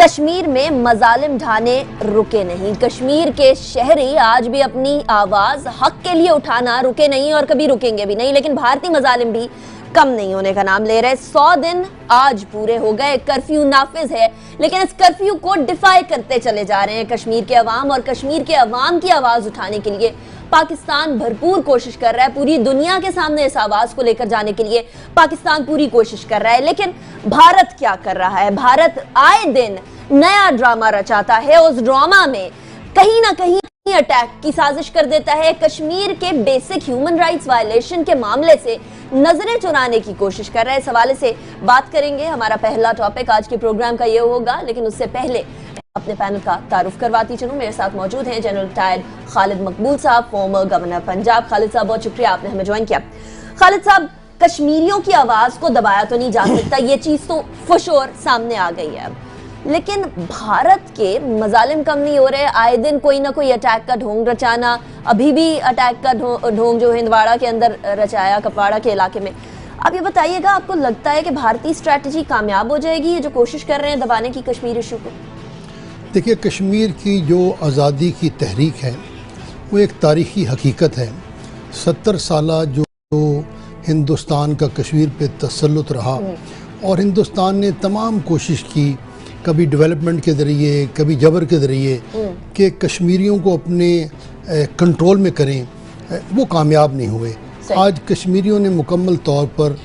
कश्मीर में मजालिम ढाने रुके नहीं। कश्मीर के शहरी आज भी अपनी आवाज हक के लिए उठाना रुके नहीं और कभी रुकेंगे भी नहीं। लेकिन भारतीय मजालिम भी कम नहीं होने का नाम ले रहे। 100 दिन आज पूरे हो गए, कर्फ्यू नाफिज है, लेकिन इस कर्फ्यू को डिफाई करते चले जा रहे हैं कश्मीर के अवाम। और कश्मीर के अवाम की आवाज उठाने के लिए पाकिस्तान भरपूर कोशिश कर रहा है। पूरी दुनिया के सामने इस आवाज को लेकर जाने के लिए पाकिस्तान पूरी कोशिश कर रहा है। लेकिन भारत क्या कर रहा है? भारत आए दिन नया ड्रामा रचाता है। उस ड्रामा में कहीं ना कहीं अटैक की साजिश कर देता है। कश्मीर के बेसिक ह्यूमन राइट्स वायलेशन के मामले से नजरें चुराने की कोशिश कर रहा है। इस हवाले से बात करेंगे। हमारा पहला टॉपिक आज के प्रोग्राम का ये होगा, लेकिन उससे पहले अपने पैनल का तारुफ करवाती चलूं। मेरे साथ मौजूद हैं जनरल रिटायर्ड खालिद मकबूल साहब, फॉर्मर गवर्नर पंजाब। खालिद साहब, बहुत शुक्रिया आपने हमें ज्वाइन किया। खालिद साहब, कश्मीरियों की आवाज को दबाया तो नहीं जा सकता, ये चीज तो फुशोर सामने आ गई है। लेकिन भारत के मजालिम कम नहीं हो रहे। आए दिन कोई ना कोई अटैक का ढोंग रचाना, अभी भी अटैक का ढोंग जो हिंदवाड़ा के अंदर रचाया, कपवाड़ा के इलाके में। आप ये बताइएगा, आपको लगता है कि भारतीय स्ट्रैटेजी कामयाब हो जाएगी, ये जो कोशिश कर रहे हैं दबाने की कश्मीर इशू को? देखिए, कश्मीर की जो आज़ादी की तहरीक है वो एक तारीख़ी हकीकत है। 70 साल जो हिंदुस्तान का कश्मीर पे तसल्लुत रहा और हिंदुस्तान ने तमाम कोशिश की, कभी डेवलपमेंट के ज़रिए, कभी जबर के ज़रिए, कि कश्मीरियों को अपने कंट्रोल में करें, वो कामयाब नहीं हुए। आज कश्मीरियों ने मुकम्मल तौर पर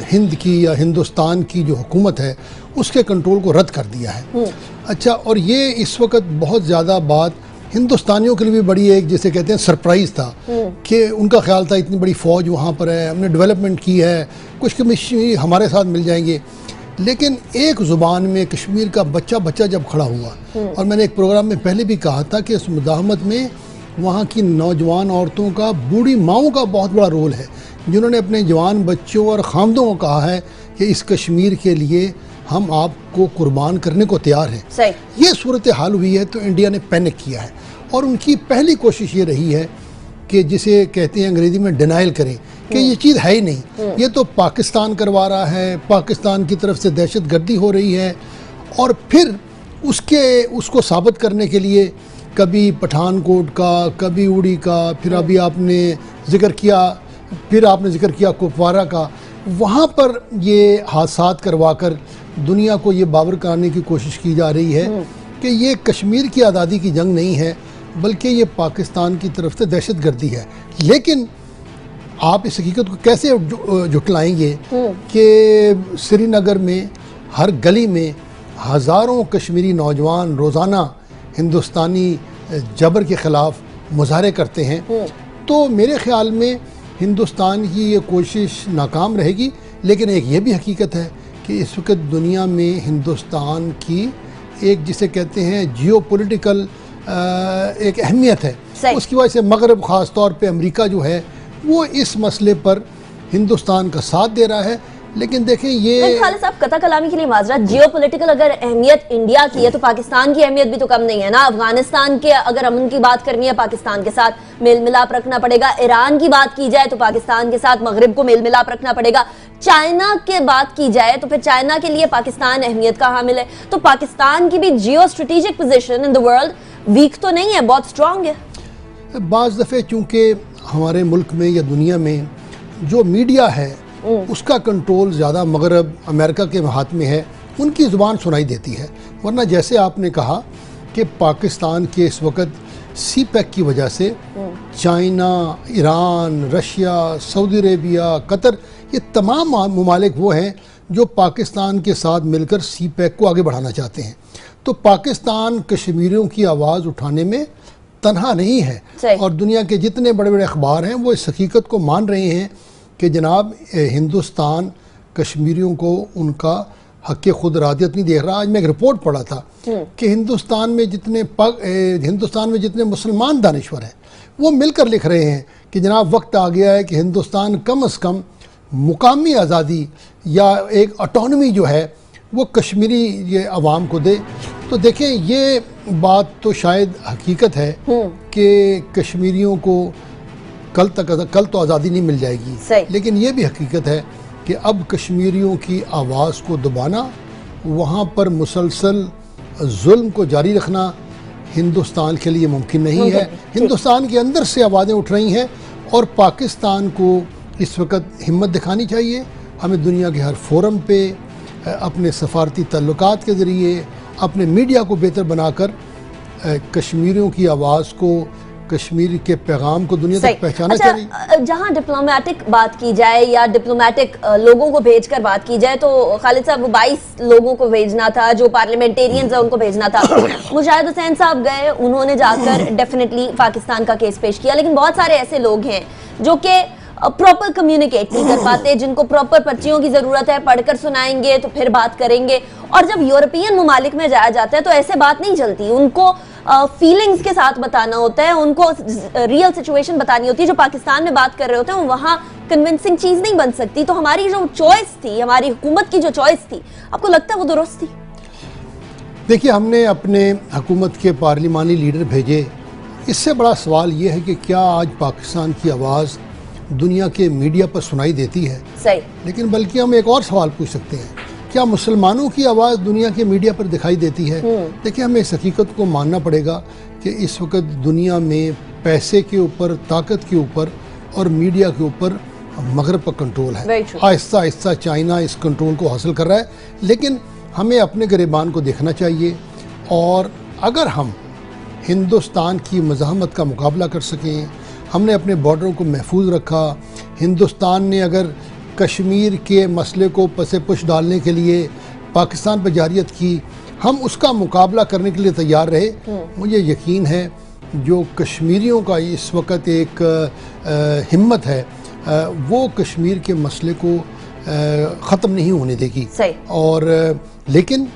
हिंद की या हिंदुस्तान की जो हुकूमत है उसके कंट्रोल को रद्द कर दिया है। अच्छा, और ये इस वक्त बहुत ज़्यादा बात हिंदुस्तानियों के लिए भी बड़ी एक, जैसे कहते हैं, सरप्राइज़ था कि उनका ख्याल था इतनी बड़ी फ़ौज वहाँ पर है, हमने डेवलपमेंट की है, कुछ कमीशन हमारे साथ मिल जाएंगे। लेकिन एक ज़ुबान में कश्मीर का बच्चा बच्चा जब खड़ा हुआ, और मैंने एक प्रोग्राम में पहले भी कहा था कि इस मुदाहमत में वहाँ की नौजवान औरतों का, बूढ़ी माओं का बहुत बड़ा रोल है, जिन्होंने अपने जवान बच्चों और खामदों को कहा है कि इस कश्मीर के लिए हम आपको कुर्बान करने को तैयार हैं। ये सूरत हाल हुई है तो इंडिया ने पैनिक किया है और उनकी पहली कोशिश ये रही है कि जिसे कहते हैं अंग्रेज़ी में डिनाइल करें कि ये चीज़ है ही नहीं, ये तो पाकिस्तान करवा रहा है, पाकिस्तान की तरफ से दहशत गर्दी हो रही है। और फिर उसको साबित करने के लिए कभी पठानकोट का, कभी उड़ी का, फिर अभी आपने जिक्र किया कुपवारा का, वहाँ पर ये हादसात करवाकर दुनिया को ये बावर कराने की कोशिश की जा रही है कि ये कश्मीर की आज़ादी की जंग नहीं है, बल्कि ये पाकिस्तान की तरफ से दहशत गर्दी है। लेकिन आप इस हकीकत को कैसे जुटलाएंगे कि श्रीनगर में हर गली में हज़ारों कश्मीरी नौजवान रोज़ाना हिंदुस्तानी जबर के ख़िलाफ़ मुजाहरे करते हैं। तो मेरे ख़्याल में हिंदुस्तान की ये कोशिश नाकाम रहेगी। लेकिन एक ये भी हकीकत है कि इस वक्त दुनिया में हिंदुस्तान की एक, जिसे कहते हैं, जियोपॉलिटिकल एक अहमियत है। उसकी वजह से मगरब, ख़ास तौर पे अमेरिका जो है, वो इस मसले पर हिंदुस्तान का साथ दे रहा है। लेकिन देखें, ये खालिद साहब, कथा कलामी के लिए माजरा, जियोपॉलिटिकल अगर अहमियत इंडिया की है तो पाकिस्तान की अहमियत भी तो कम नहीं है ना। अफगानिस्तान के अगर अमन की बात करनी है, पाकिस्तान के साथ मेल मिलाप रखना पड़ेगा। ईरान की बात की जाए तो पाकिस्तान के साथ मगरिब को मेल मिलाप रखना पड़ेगा। चाइना के बात की जाए तो फिर चाइना के लिए पाकिस्तान अहमियत का हामिल है। तो पाकिस्तान की भी geo strategic position in the world weak तो नहीं है, बहुत स्ट्रांग है। बाज़ दफ़े चूँकि हमारे मुल्क में या दुनिया में जो मीडिया है उसका कंट्रोल ज़्यादा मगरब, अमेरिका के हाथ में है, उनकी ज़ुबान सुनाई देती है। वरना जैसे आपने कहा कि पाकिस्तान के इस वक्त CPEC की वजह से China, Iran, Russia, Saudi Arabia, Qatar, ये तमाम ममालिक वो हैं जो पाकिस्तान के साथ मिलकर CPEC को आगे बढ़ाना चाहते हैं। तो पाकिस्तान कश्मीरियों की आवाज़ उठाने में तन्हा नहीं है और दुनिया के जितने बड़े बड़े अखबार हैं वो इस हकीकत को मान रहे हैं कि जनाब, जिन्दुस्तान कश्मीरियों को उनका हक़ खुद इरादियत नहीं दे रहा। आज मैं एक रिपोर्ट पढ़ा था कि हिंदुस्तान में जितने मुसलमान दानिश्वर हैं वो मिलकर लिख रहे हैं कि जनाब, वक्त आ गया है कि हिंदुस्तान कम से कम मुकामी आज़ादी या एक ऑटोनमी जो है वो कश्मीरी ये अवाम को दे। तो देखें, ये बात तो शायद हकीकत है कि कश्मीरियों को कल तो आज़ादी नहीं मिल जाएगी, लेकिन ये भी हकीकत है कि अब कश्मीरियों की आवाज़ को दबाना वहाँ पर मुसलसल जुल्म को जारी रखना हिंदुस्तान के लिए मुमकिन नहीं है। हिंदुस्तान के अंदर से आवाज़ें उठ रही हैं और पाकिस्तान को इस वक्त हिम्मत दिखानी चाहिए। हमें दुनिया के हर फोरम पे अपने सफारती ताल्लुकात के ज़रिए अपने मीडिया को बेहतर बनाकर कश्मीरियों की आवाज़ को, कश्मीर के पैगाम को दुनिया तक पहुंचाना चाहिए। जहां डिप्लोमेटिक बात की जाए या डिप्लोमेटिक लोगों को भेजकर बात की जाए, तो खालिद साहब 22 लोगों को भेजना था, जो पार्लियामेंटेरियंस है उनको भेजना था। मुजाहिद हुसैन साहब गए, उन्होंने जाकर डेफिनेटली पाकिस्तान का केस पेश किया, लेकिन बहुत सारे ऐसे लोग हैं जो कि प्रॉपर कम्युनिकेट नहीं कर पाते, जिनको प्रॉपर पर्चियों की जरूरत है, पढ़कर सुनाएंगे तो फिर बात करेंगे। और जब यूरोपियन ममालिक में जाया जाता है तो ऐसे बात नहीं चलती, उनको फीलिंग्स के साथ बताना होता है, उनको रियल सिचुएशन बतानी होती है। जो पाकिस्तान में बात कर रहे होते हैं वहाँ कन्विंसिंग चीज नहीं बन सकती। तो हमारी जो चॉइस थी, हमारी हुकूमत की जो चॉइस थी, आपको लगता है वो दुरुस्त थी? देखिए, हमने अपने हुकूमत के पार्लिमानी लीडर भेजे। इससे बड़ा सवाल ये है कि क्या आज पाकिस्तान की आवाज़ दुनिया के मीडिया पर सुनाई देती है? सही। लेकिन बल्कि हम एक और सवाल पूछ सकते हैं, क्या मुसलमानों की आवाज़ दुनिया के मीडिया पर दिखाई देती है? देखिए, हमें इस हकीकत को मानना पड़ेगा कि इस वक्त दुनिया में पैसे के ऊपर, ताकत के ऊपर और मीडिया के ऊपर मगरब का कंट्रोल है। आहिस्ता आहिस्ता चाइना इस कंट्रोल को हासिल कर रहा है, लेकिन हमें अपने गिरेबान को देखना चाहिए। और अगर हम हिंदुस्तान की मज़ाहमत का मुकाबला कर सकें, हमने अपने बॉर्डरों को महफूज रखा, हिंदुस्तान ने अगर कश्मीर के मसले को पसे पुश डालने के लिए पाकिस्तान पर जारियत की, हम उसका मुकाबला करने के लिए तैयार रहे, मुझे यकीन है जो कश्मीरियों का इस वक्त एक हिम्मत है वो कश्मीर के मसले को ख़त्म नहीं होने देगी। और लेकिन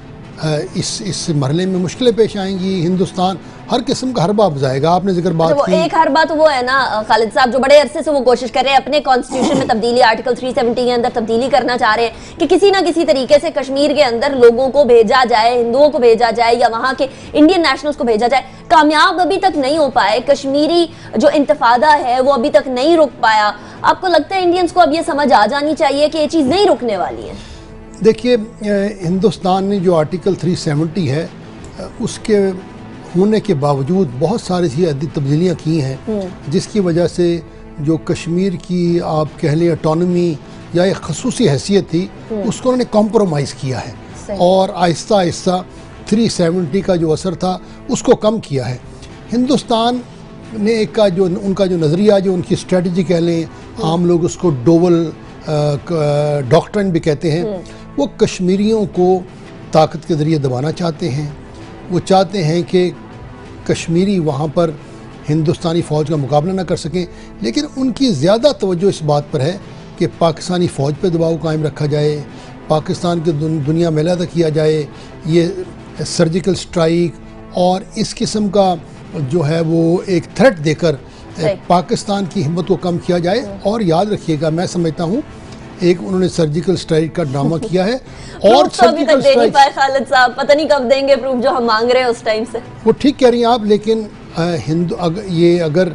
इस मरहले में मुश्किलें पेश आएंगी। हिंदुस्तान हर किस्म का हरबा बजाएगा। आपने जिक्र बात की, एक हरबा तो वो है ना खालिद साहब, जो बड़े अरसे से वो कोशिश कर रहे हैं अपने कॉन्स्टिट्यूशन में तब्दीली, आर्टिकल 370 के अंदर तब्दीली करना चाह रहे हैं कि किसी ना किसी तरीके से कश्मीर के अंदर लोगों को भेजा जाए, हिंदुओं को भेजा जाए या वहां के इंडियन नेशनल्स को भेजा जाए। कामयाब अभी तक नहीं हो पाए। कश्मीरी जो इंतफादा है वो अभी तक नहीं रुक पाया। आपको लगता है इंडियंस को अब ये समझ आ जानी चाहिए कि ये चीज़ नहीं रुकने वाली है? देखिए, हिंदुस्तान ने जो आर्टिकल 370 है उसके होने के बावजूद बहुत सारी सी तब्दीलियाँ की हैं, जिसकी वजह से जो कश्मीर की आप कह लें ऑटोनमी या एक खसूसी हैसियत थी उसको उन्होंने कॉम्प्रोमाइज़ किया है और आहिस्ता आहिस्ता 370 का जो असर था उसको कम किया है। हिंदुस्तान ने का जो उनका जो नज़रिया, जो उनकी स्ट्रेटजी कह लें, आम लोग उसको डोवल डॉक्ट्रिन भी कहते हैं, वो कश्मीरियों को ताकत के ज़रिए दबाना चाहते हैं। वो चाहते हैं कि कश्मीरी वहाँ पर हिंदुस्तानी फ़ौज का मुकाबला ना कर सकें, लेकिन उनकी ज़्यादा तवज्जो इस बात पर है कि पाकिस्तानी फ़ौज पर दबाव कायम रखा जाए, पाकिस्तान के दुनिया में अलग किया जाए, ये सर्जिकल स्ट्राइक और इस किस्म का जो है वो एक थ्रेट देकर पाकिस्तान की हिम्मत को कम किया जाए। और याद रखिएगा, मैं समझता हूँ एक उन्होंने सर्जिकल स्ट्राइक का ड्रामा किया है और सर्जिकल स्ट्राइक खालिद साहब पता नहीं कब देंगे प्रूफ जो हम मांग रहे हैं उस टाइम से। वो ठीक कह रही हैं आप, लेकिन अगर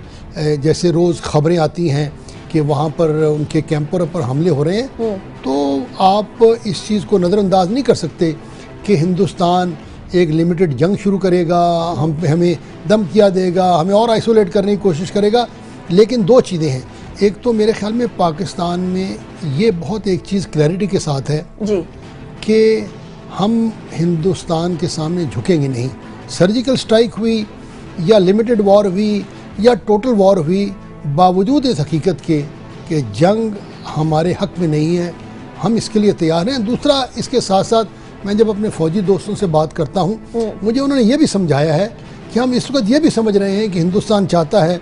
जैसे रोज़ खबरें आती हैं कि वहाँ पर उनके कैंपों पर हमले हो रहे हैं, तो आप इस चीज़ को नज़रअंदाज नहीं कर सकते कि हिंदुस्तान एक लिमिटेड जंग शुरू करेगा, हमें धमकियाँ देगा, हमें और आइसोलेट करने की कोशिश करेगा। लेकिन दो चीज़ें हैं, एक तो मेरे ख्याल में पाकिस्तान में ये बहुत एक चीज़ क्लैरिटी के साथ है जी कि हम हिंदुस्तान के सामने झुकेंगे नहीं। सर्जिकल स्ट्राइक हुई या लिमिटेड वॉर हुई या टोटल वॉर हुई, बावजूद इस हकीकत के कि जंग हमारे हक में नहीं है, हम इसके लिए तैयार हैं। दूसरा, इसके साथ साथ मैं जब अपने फ़ौजी दोस्तों से बात करता हूँ, मुझे उन्होंने ये भी समझाया है कि हम इस वक्त ये भी समझ रहे हैं कि हिंदुस्तान चाहता है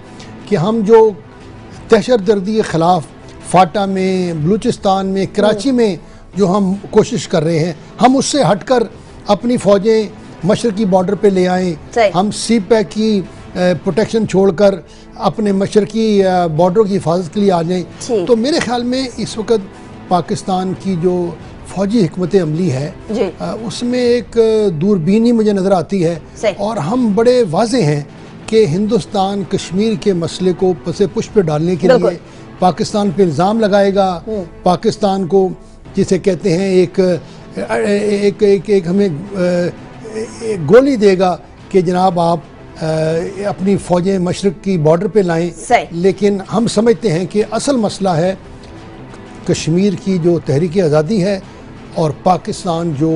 कि हम जो दहशतगर्दी के ख़िलाफ़ फाटा में, बलूचिस्तान में, कराची में जो हम कोशिश कर रहे हैं, हम उससे हटकर अपनी फ़ौजें मशरक़ी बॉर्डर पे ले आएँ। हम सी पैक की प्रोटेक्शन छोड़कर अपने मशरक़ी बॉर्डर की हिफाजत के लिए आ जाएँ। तो मेरे ख़्याल में इस वक्त पाकिस्तान की जो फ़ौजी हिकमत अमली है उसमें एक दूरबीनी मुझे नज़र आती है और हम बड़े वाज़े हैं कि हिंदुस्तान कश्मीर के मसले को पसे पुश पे डालने के लिए पाकिस्तान पे इल्ज़ाम लगाएगा, पाकिस्तान को जिसे कहते हैं एक एक हमें एक गोली देगा कि जनाब आप अपनी फ़ौजें मशरक़ की बॉर्डर पे लाएं, लेकिन हम समझते हैं कि असल मसला है कश्मीर की जो तहरीक आज़ादी है और पाकिस्तान जो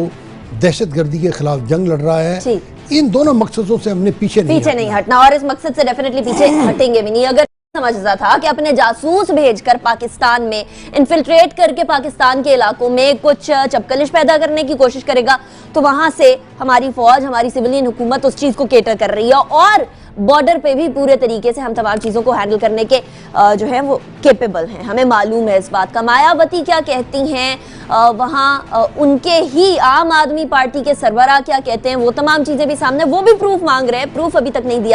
दहशतगर्दी के खिलाफ जंग लड़ रहा है। इन दोनों मकसदों से हमने पीछे नहीं हटना और इस मकसद से डेफिनेटली पीछे हटेंगे भी नहीं। अगर समझता था कि अपने जासूस भेजकर पाकिस्तान में इन्फिल्ट्रेट करके पाकिस्तान के इलाकों में कुछ चपकलिश पैदा करने की कोशिश करेगा, तो वहां से हमारी फौज, हमारी सिविलियन हुकूमत उस चीज को केटर कर रही है और बॉर्डर पे भी पूरे तरीके से हम तमाम चीजों को हैंडल करने के जो है वो केपेबल हैं, हमें मालूम है इस बात का। मायावती क्या कहती हैं वहां, उनके ही आम आदमी पार्टी के सरबराह क्या कहते हैं, वो तमाम चीजें भी सामने, वो भी प्रूफ मांग रहे हैं, प्रूफ अभी तक नहीं दिया।